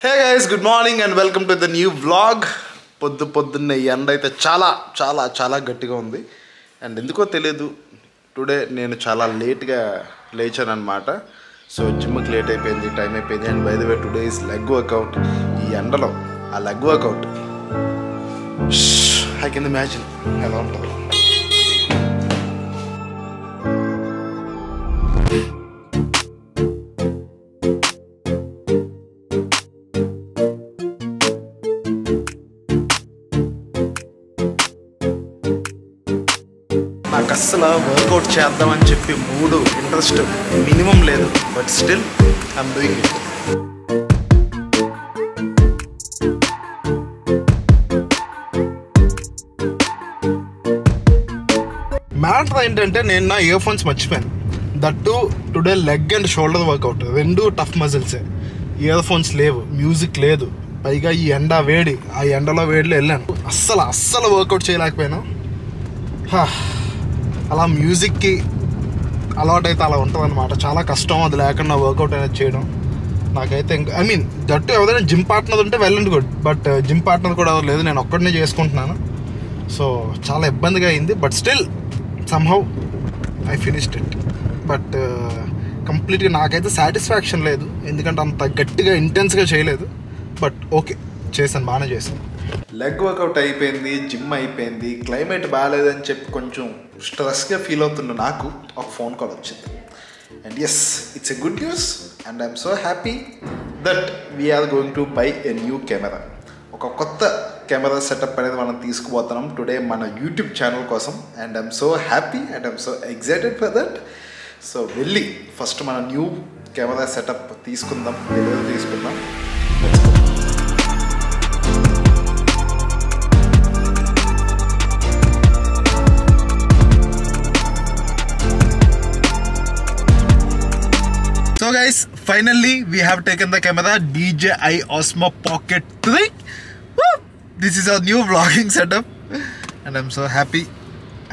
Hey guys, good morning and welcome to the new vlog. పొద్దున్నే ఎండ అయితే చాలా గట్టిగా ఉంది అండ్ ఎందుకో తెలియదు టుడే నేను చాలా లేట్గా లేచాను అనమాట. సో జిమ్కి లేట్ అయిపోయింది, టైం అయిపోయింది. And by the way today is leg workout. ఈ ఎండలో ఆ leg workout I can imagine ఎలా ఉంటుంది. నాకు అస్సలు వర్కౌట్ చేద్దామని చెప్పి మూడు ఇంట్రెస్ట్ మినిమం లేదు, but still I'm doing it. Matter ఏంటంటే నేను నా ఇయర్ ఫోన్స్ మర్చిపోయాను. That today leg and shoulder workout, రెండు టఫ్ మజిల్సే. ఇయర్ ఫోన్స్ లేవు, మ్యూజిక్ లేదు, పైగా ఈ ఎండ వేడి, ఆ ఎండలో వేడిలో వెళ్ళాను. అస్సలు వర్కౌట్ చేయలేకపోయాను. అలా మ్యూజిక్కి అలవాటు అయితే అలా ఉంటుంది అనమాట. చాలా కష్టం అది లేకుండా వర్కౌట్ అనేది చేయడం. నాకైతే ఐ మీన్ దట్టు ఎవరైనా జిమ్ పార్ట్నర్ ఉంటే వెళ్ళండి గుడ్, బట్ జిమ్ పార్ట్నర్ కూడా ఎవరు లేదు, నేను ఒక్కడనే చేసుకుంటున్నాను. సో చాలా ఇబ్బందిగా అయింది, but still somehow I finished it. But కంప్లీట్గా నాకైతే సాటిస్ఫాక్షన్ లేదు, ఎందుకంటే అంత గట్టిగా ఇంటెన్స్గా చేయలేదు. బట్ ఓకే, చేశాను, బాగానే చేశాను. లెగ్ వర్కౌట్ అయిపోయింది, జిమ్ అయిపోయింది. క్లైమేట్ బాగాలేదని చెప్పి కొంచెం స్ట్రెస్గా ఫీల్ అవుతున్న నాకు ఒక ఫోన్ కాల్ వచ్చింది. And yes, it's a good news and I'm so happy that we're going to buy a new camera. ఒక కొత్త కెమెరా సెటప్ అనేది మనం తీసుకుపోతున్నాం టుడే మన యూట్యూబ్ ఛానల్ కోసం. And I'm so happy and I'm so excited for that. So వెళ్ళి first మన new camera setup తీసుకుందాం, తీసుకుందాం. So guys, finally we have taken the camera DJI Osmo Pocket 3. Woo! This is our new vlogging setup and I'm so happy.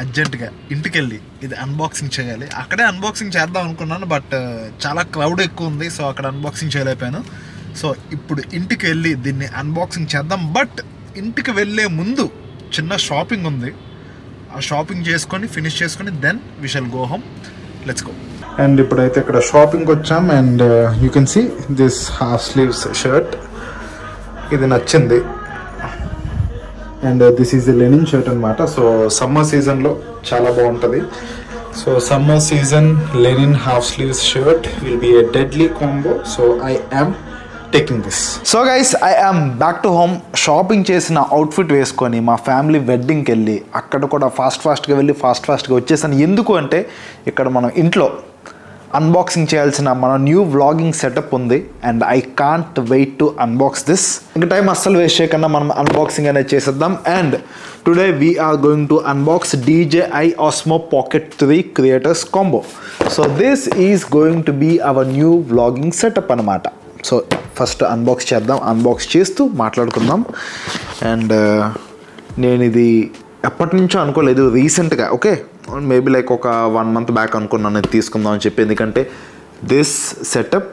అర్జెంట్గా ఇంటికి వెళ్ళి ఇది unboxing చేయాలి. అక్కడే అన్బాక్సింగ్ చేద్దాం అనుకున్నాను, బట్ చాలా క్రౌడ్ ఎక్కువ ఉంది, సో అక్కడ అన్బాక్సింగ్ చేయలేకపోయాను. సో ఇప్పుడు ఇంటికి వెళ్ళి దీన్ని అన్బాక్సింగ్ చేద్దాం. బట్ ఇంటికి వెళ్ళే ముందు చిన్న షాపింగ్ ఉంది, ఆ షాపింగ్ చేసుకొని ఫినిష్ చేసుకొని then we shall go home. Let's go. And ఇప్పుడైతే ఇక్కడ షాపింగ్కి వచ్చాం. And you can see this half sleeves shirt, ఇది నచ్చింది. And this is the linen shirt అనమాట. సో సమ్మర్ సీజన్లో చాలా బాగుంటుంది. So summer season linen half sleeves shirt will be a deadly combo. So I am taking this. So guys, I am back to home. Shopping చేసిన outfit వేసుకొని మా family వెడ్డింగ్కి వెళ్ళి అక్కడ కూడా ఫాస్ట్గా వెళ్ళి ఫాస్ట్గా వచ్చేసాను. ఎందుకు అంటే ఇక్కడ మనం ఇంట్లో అన్బాక్సింగ్ చేయాల్సిన మన న్యూ వ్లాగింగ్ సెటప్ ఉంది. And I can't wait to unbox this. ఇంకా టైం అస్సలు వేస్ట్ చేయకుండా మనం అన్బాక్సింగ్ అనేది చేసేద్దాం. And today we're going to unbox DJI Osmo Pocket 3 creators combo. So this is going to be our new vlogging setup అనమాట. So first unbox చేద్దాం, unbox చేస్తూ మాట్లాడుకుందాం. అండ్ నేను ఇది ఎప్పటి నుంచో అనుకోలేదు, రీసెంట్గా ఓకే మేబీ లైక్ ఒక 1 month బ్యాక్ అనుకున్నాను ఇది తీసుకుందాం అని చెప్పి. ఎందుకంటే this setup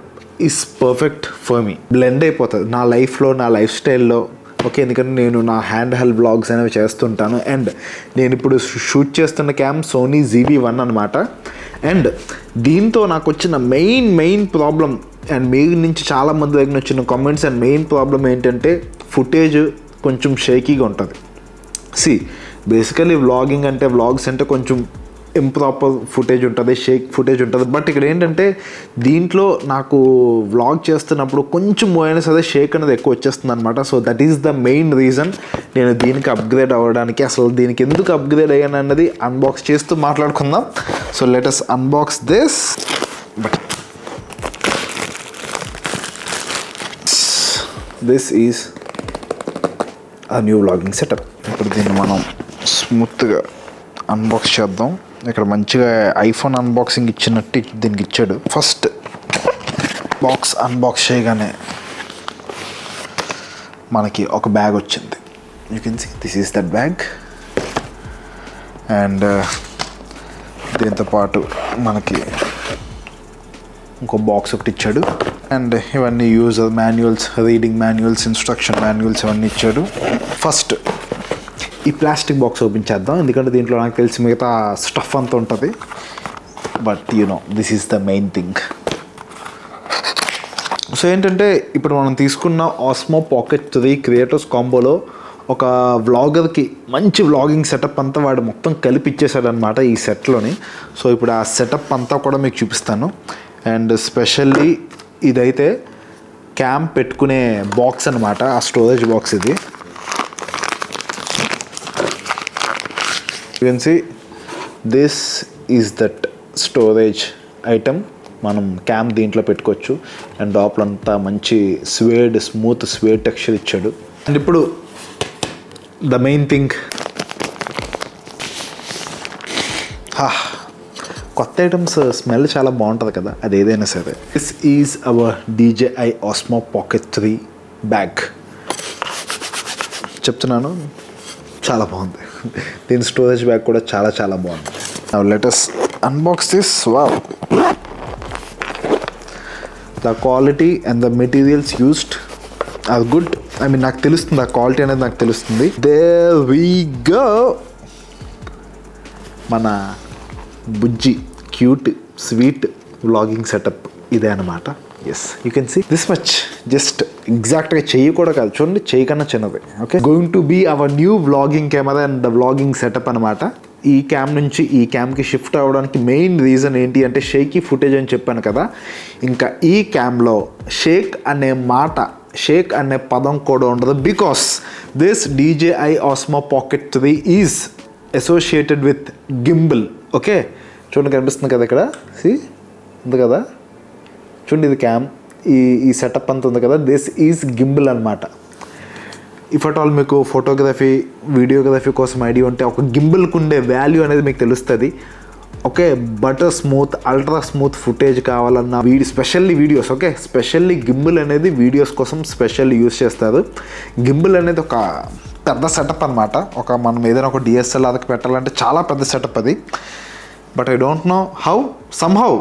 is perfect for me, blend అయిపోతుంది నా లైఫ్లో, నా లైఫ్ స్టైల్లో. ఓకే, ఎందుకంటే నేను నా హ్యాండ్ హెల్డ్ బ్లాగ్స్ అనేవి చేస్తుంటాను. అండ్ నేను ఇప్పుడు షూట్ చేస్తున్న క్యామ్ సోనీ ZV-1 అనమాట. అండ్ దీంతో నాకు వచ్చిన మెయిన్ ప్రాబ్లం, అండ్ మీ నుంచి చాలామంది దగ్గర వచ్చిన కామెంట్స్, అండ్ మెయిన్ ప్రాబ్లం ఏంటంటే ఫుటేజ్ కొంచెం షేకీగా ఉంటుంది. బేసికలీ వ్లాగింగ్ అంటే వ్లాగ్స్ అంటే కొంచెం ఇంప్రాపర్ ఫుటేజ్ ఉంటుంది, షేక్ ఫుటేజ్ ఉంటుంది. బట్ ఇక్కడ ఏంటంటే దీంట్లో నాకు వ్లాగ్ చేస్తున్నప్పుడు కొంచెం అయినా సరే షేక్ అనేది ఎక్కువ వచ్చేస్తుంది అనమాట. So that is the main reason నేను దీనికి అప్గ్రేడ్ అవ్వడానికి. అసలు దీనికి ఎందుకు అప్గ్రేడ్ అయ్యాను అన్నది అన్బాక్స్ చేస్తూ మాట్లాడుకుందాం. So let us unbox this. But this is ఆ న్యూ వ్లాగింగ్ సెటప్. ఇప్పుడు దీన్ని మనం స్మూత్గా అన్బాక్స్ చేద్దాం. ఇక్కడ మంచిగా ఐఫోన్ అన్బాక్సింగ్ ఇచ్చినట్టు దీనికి ఇచ్చాడు. ఫస్ట్ బాక్స్ అన్బాక్స్ చేయగానే మనకి ఒక బ్యాగ్ వచ్చింది. You can see this is that bag. And దీంతో పాటు మనకి ఇంకో బాక్స్ ఒకటి ఇచ్చాడు. అండ్ ఇవన్నీ user manuals, reading manuals, instruction manuals ఇవన్నీ ఇచ్చాడు. ఫస్ట్ ఈ ప్లాస్టిక్ బాక్స్ ఓపెన్ చేద్దాం, ఎందుకంటే దీంట్లో నాకు తెలిసి మిగతా స్టఫ్ అంతా ఉంటుంది. But this is the main thing. So ఏంటంటే ఇప్పుడు మనం తీసుకున్న ఆస్మో పాకెట్ 3 క్రియేటర్స్ కాంబోలో ఒక వ్లాగర్కి మంచి వ్లాగింగ్ సెటప్ అంతా వాడు మొత్తం కలిపి ఇచ్చేసాడనమాట ఈ సెట్లోని. సో ఇప్పుడు ఆ సెటప్ అంతా కూడా మీకు చూపిస్తాను. అండ్ స్పెషల్లీ ఇదైతే క్యాంప్ పెట్టుకునే బాక్స్ అనమాట, ఆ స్టోరేజ్ బాక్స్ ఇది. You can see this is that storage item. మనం క్యాంప్ దీంట్లో పెట్టుకోవచ్చు. అండ్ లోపలంతా మంచి స్మూత్ స్వేడ్ టెక్స్చర్ ఇచ్చాడు. అండ్ ఇప్పుడు ద మెయిన్ థింగ్, కొత్త ఐటమ్స్ స్మెల్ చాలా బాగుంటుంది కదా, అది ఏదైనా సరే. This is our DJI Osmo Pocket 3 bag. చెప్తున్నాను, చాలా బాగుంది. దీని స్టోరేజ్ బ్యాగ్ కూడా చాలా చాలా బాగుంది. Now let us unbox this. Wow, the quality and the materials used are good. I mean, నాకు తెలుస్తుంది, ఆ క్వాలిటీ అనేది నాకు తెలుస్తుంది. There we go. మన బుజ్జి క్యూట్ స్వీట్ వ్లాగింగ్ సెటప్ ఇదే అనమాట. Yes, you can see this much. Just ఎగ్జాక్ట్గా చెయ్యి కూడా కాదు, చూడండి, చెయ్యి కన్నా చిన్నది. Okay, going to be our new vlogging camera and the vlogging setup అనమాట. ఈ క్యామ్ నుంచి ఈ క్యామ్కి షిఫ్ట్ అవ్వడానికి మెయిన్ రీజన్ ఏంటి అంటే షేకీ ఫుటేజ్ అని చెప్పాను కదా. ఇంకా ఈ క్యామ్లో షేక్ అనే పదం కూడా ఉండదు. Because this DJI Osmo Pocket 3 is associated with gimbal. Okay, చూడండి, కనిపిస్తుంది కదా ఇక్కడ, ఉంది కదా, చూడండి, ఇది క్యామ్, ఈ సెటప్ అంతా ఉంది కదా, దిస్ ఈజ్ గింబుల్ అనమాట. ఇఫ్ అట్ ఆల్ మీకు ఫోటోగ్రఫీ వీడియోగ్రఫీ కోసం ఐడియా ఉంటే ఒక గింబుల్కి ఉండే వాల్యూ అనేది మీకు తెలుస్తుంది. Okay, butter smooth ultra smooth footage కావాలన్న specially videos, okay, specially gimbal అనేది వీడియోస్ కోసం స్పెషల్లీ యూస్ చేస్తారు. గింబుల్ అనేది ఒక పెద్ద సెటప్ అనమాట. మనం ఏదైనా ఒక DSLRకి పెట్టాలంటే చాలా పెద్ద సెటప్ అది. But I don't know how somehow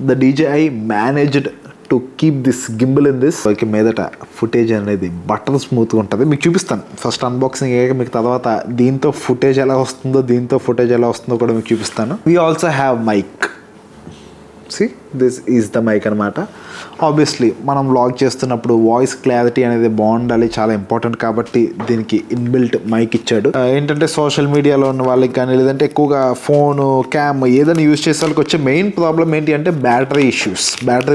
the DJI managed to keep this gimbal in this. Okay, మీదట ఫుటేజ్ అనేది బటర్ స్మూత్గా ఉంటుంది. మీకు చూపిస్తాను ఫస్ట్ అన్బాక్సింగ్ అయ్యాక, మీకు తర్వాత దీంతో ఫుటేజ్ ఎలా వస్తుందో కూడా మీకు చూపిస్తాను. We also have mic. This is the mic అనమాట. ఆబ్వియస్లీ మనం వ్లాగ్ చేస్తున్నప్పుడు వాయిస్ క్లారిటీ అనేది బాగుండాలి, చాలా ఇంపార్టెంట్ కాబట్టి దీనికి ఇన్బిల్ట్ మైక్ ఇచ్చాడు. ఏంటంటే సోషల్ మీడియాలో ఉన్న వాళ్ళకి కానీ, లేదంటే ఎక్కువగా ఫోను క్యామ్ ఏదైనా యూజ్ చేసే వాళ్ళకి వచ్చే మెయిన్ ప్రాబ్లం ఏంటి అంటే బ్యాటరీ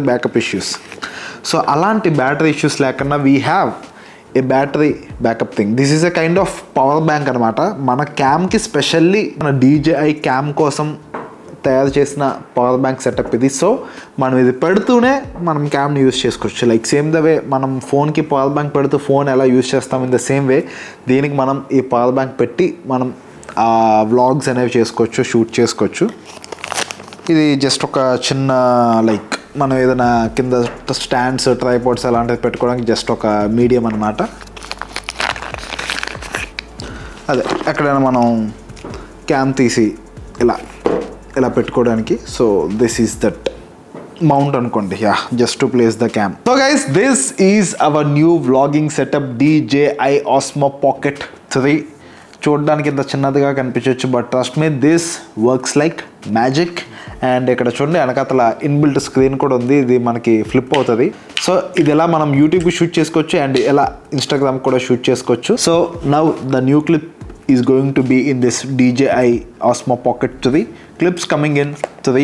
బ్యాకప్ ఇష్యూస్. సో అలాంటి బ్యాటరీ ఇష్యూస్ లేకుండా we have a battery backup thing. This is a kind of power bank అనమాట. మన క్యామ్కి స్పెషల్లీ మన DJI క్యామ్ కోసం తయారు చేసిన పవర్ బ్యాంక్ సెటప్ ఇది. సో మనం ఇది పెడుతూనే మనం క్యామ్ని యూజ్ చేసుకోవచ్చు. లైక్ సేమ్ ద వే మనం ఫోన్కి పవర్ బ్యాంక్ పెడుతూ ఫోన్ ఎలా యూజ్ చేస్తాం, ఇన్ ద సేమ్ వే దీనికి మనం ఈ పవర్ బ్యాంక్ పెట్టి మనం వ్లాగ్స్ అనేవి షూట్ చేసుకోవచ్చు. ఇది జస్ట్ ఒక చిన్న లైక్ మనం ఏదైనా కింద స్టాండ్స్, ట్రైపాడ్స్ అలాంటివి పెట్టుకోవడానికి జస్ట్ ఒక మీడియం అనమాట. అదే ఎక్కడైనా మనం క్యామ్ తీసి ఇలా పెట్టుకోవడానికి. So this is that mount అనుకోండి, just to place the cam. So guys, this is our new vlogging setup DJI Osmo Pocket 3. చూడడానికి ఇంత చిన్నదిగా కనిపించవచ్చు, but trust me, this works like magic. And ఇక్కడ చూడండి, వెనకాతల ఇన్బిల్ట్ స్క్రీన్ కూడా ఉంది, ఇది మనకి ఫ్లిప్ అవుతుంది. సో ఇది ఎలా మనం యూట్యూబ్కి షూట్ చేసుకోవచ్చు అండ్ ఎలా ఇన్స్టాగ్రామ్ కూడా షూట్ చేసుకోవచ్చు. So now the new clip is going to be in this DJI Osmo Pocket 3. Clips coming in 3,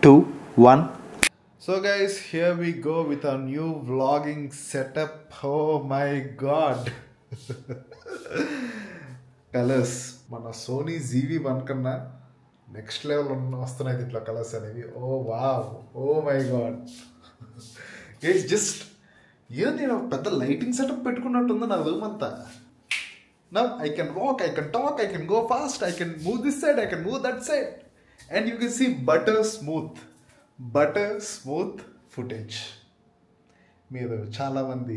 2, 1. So guys, here we go with our new vlogging setup. Oh my god. Colors. Mana Sony ZV-1 కన్నా next level వస్తున్నాయి దీంట్లో colours అనేవి. Oh wow, oh my god. Guys, just ఏదో నేను పెద్ద lighting setup పెట్టుకున్నట్టుంది నా room అంతా. Now I can walk, I can talk, I can go fast, I can move this side, I can move that side. And you can see butter smooth footage. మీరు చాలామంది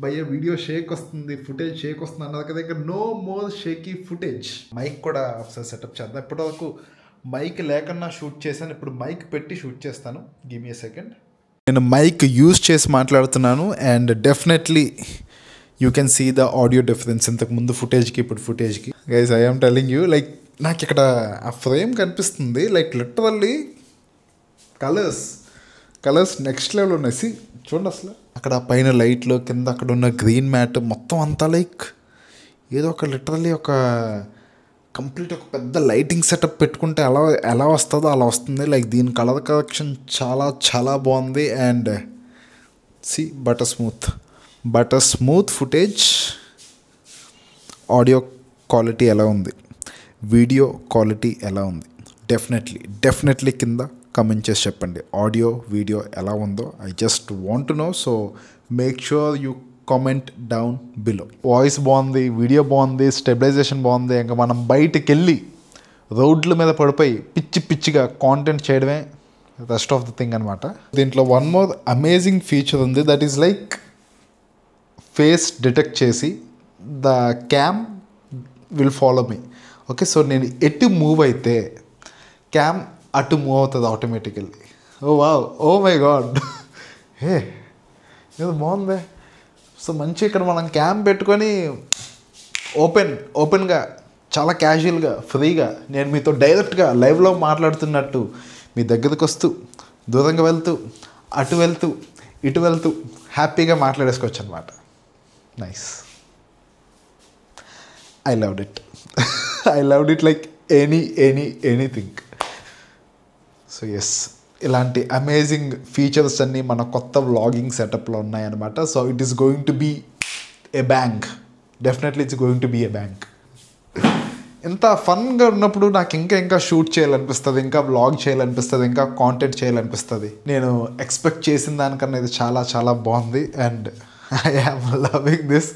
భయ్య video Sheikh వస్తుంది, footage Sheikh వస్తుంది అన్నారు కదా, ఇక్కడ no more shaky footage. Mic కూడా ఒకసారి సెటప్ చేద్దాం. ఇప్పటివరకు మైక్ లేకుండా షూట్ చేశాను, ఇప్పుడు మైక్ పెట్టి షూట్ చేస్తాను. Give me a second. నేను మైక్ యూజ్ చేసి మాట్లాడుతున్నాను and definitely you can see the audio difference ఇంతకు ముందు ఫుటేజ్కి ఇప్పుడు ఫుటేజ్కి. Guys I am telling you, like నాకు ఇక్కడ ఆ ఫ్రేమ్ కనిపిస్తుంది, like literally colours next level ఉన్నాయి. చూడండి అసలు అక్కడ పైన లైట్లు, కింద అక్కడ ఉన్న గ్రీన్ మ్యాట్ మొత్తం అంతా లైక్ ఏదో ఒక లిటరల్లీ ఒక కంప్లీట్ ఒక పెద్ద లైటింగ్ సెటప్ పెట్టుకుంటే ఎలా వస్తుందో అలా వస్తుంది. లైక్ దీని కలర్ కరెక్షన్ చాలా బాగుంది. And see butter smooth footage. Audio quality ఎలా ఉంది, వీడియో క్వాలిటీ ఎలా ఉంది, డెఫినెట్లీ కింద కమెంట్ చేసి చెప్పండి. ఆడియో వీడియో ఎలా ఉందో I just want to know. So make sure you comment down below. Voice బాగుంది, వీడియో బాగుంది, స్టెబిలైజేషన్ బాగుంది. ఇంకా మనం బయటికి వెళ్ళి రోడ్ల మీద పడిపోయి పిచ్చిగా కాంటెంట్ చేయడమే రెస్ట్ ఆఫ్ ద థింగ్ అనమాట. దీంట్లో వన్ మోర్ అమేజింగ్ ఫీచర్ ఉంది, that is like face detect చేసి the cam will follow me. Okay, so నేను ఎటు మూవ్ అయితే క్యామ్ అటు మూవ్ అవుతుంది ఆటోమేటికల్లీ. ఓ మై గాడ్, ఏదో బాగుంది. సో మంచి ఇక్కడ మనం క్యామ్ పెట్టుకొని ఓపెన్గా చాలా క్యాజువల్గా ఫ్రీగా నేను మీతో డైరెక్ట్గా లైవ్లో మాట్లాడుతున్నట్టు మీ దగ్గరికి వస్తూ దూరంగా వెళ్తూ ఇటు వెళ్తూ హ్యాపీగా మాట్లాడేసుకోవచ్చు అనమాట. Nice, I loved it like anything. So yes, ఇలాంటి అమేజింగ్ ఫీచర్స్ అన్నీ మన కొత్త వ్లాగింగ్ సెటప్లో ఉన్నాయన్నమాట. So it is going to be a bang, definitely it's going to be a bang. ఇంత ఫన్గా ఉన్నప్పుడు నాకు ఇంకా షూట్ చేయాలనిపిస్తుంది, ఇంకా వ్లాగ్ చేయాలనిపిస్తుంది, ఇంకా కాంటెంట్ చేయాలనిపిస్తుంది. నేను ఎక్స్పెక్ట్ చేసిన దానికన్నా ఇది చాలా బాగుంది. And I am loving this.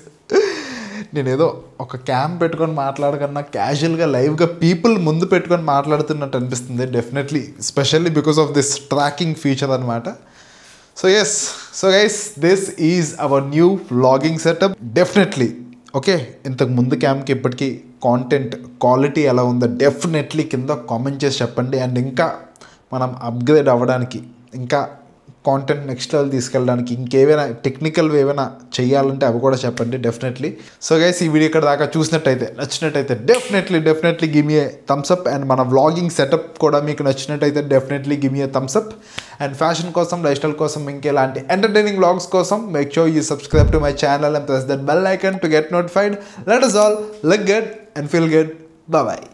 నేను ఏదో ఒక క్యామ్ పెట్టుకొని మాట్లాడకన్నా క్యాజువల్గా లైవ్గా పీపుల్ ముందు పెట్టుకొని మాట్లాడుతున్నట్టు అనిపిస్తుంది definitely, specially because of this tracking feature అనమాట. So guys this is our new vlogging setup. Definitely okay, ఇంతకు ముందు క్యామ్కి ఇప్పటికీ కాంటెంట్ క్వాలిటీ ఎలా ఉందో డెఫినెట్లీ కింద కామెంట్ చేసి చెప్పండి. అండ్ ఇంకా మనం అప్గ్రేడ్ అవ్వడానికి, ఇంకా కాంటెంట్ నెక్స్ట్ లెవెల్ తీసుకెళ్ళడానికి ఇంకేమైనా టెక్నికల్ ఏమైనా చేయాలంటే అవి కూడా చెప్పండి డెఫినెట్లీ. సో గైస్ ఈ వీడియో ఇక్కడ దాకా నచ్చినట్టయితే definitely give me a thumbs up. And మన వ్లాగింగ్ సెటప్ కూడా మీకు నచ్చినట్టయితే definitely give me a thumbs up. And fashion కోసం, లైఫ్ స్టైల్ కోసం, ఇంకెలాంటి ఎంటర్టైనింగ్ వ్లాగ్స్ కోసం make sure you subscribe to my channel and press that bell icon to get notified. Let us all look good and feel good. Bye bye.